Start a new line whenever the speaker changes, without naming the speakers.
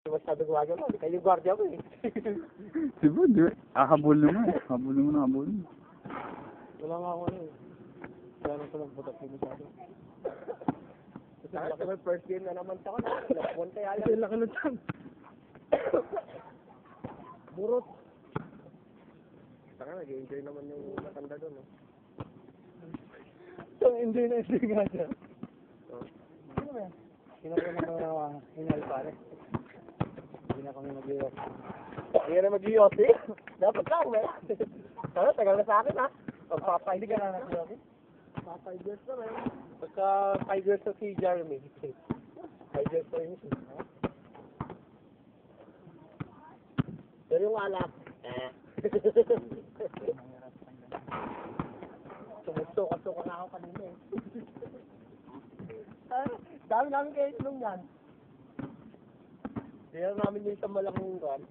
Masyado gumagawa. Kayo yung gwardiya ko eh.
Diba, di ba? Habulin mo eh. Habulin mo na habulin.
Wala nga ako ano eh. Kaya ko lang butak yung masyado. Laki mo first game na naman sa kanila. Lapon kaya yan. Laki ng chan. Burot. Saka nag-enjoy naman yung matanda doon. No? So, enjoy na enjoy nga siya. Ano ba yan? Kinakain na mga hinal pare. Hindi na kami mag-ios. Hindi na mag-ios eh. Dapat lang ba? Ano, tagal na sa akin ha. Pagpapa, hindi ka na nag-ios eh. 5 years na rin. Pagka 5 years na si Jeremy. 5 years na rin siya. Pero yung alak, Sumusto-kasto na ako kanina eh. Dami namin kayo sinong yan. Hindi na namin yung isang malaking kan.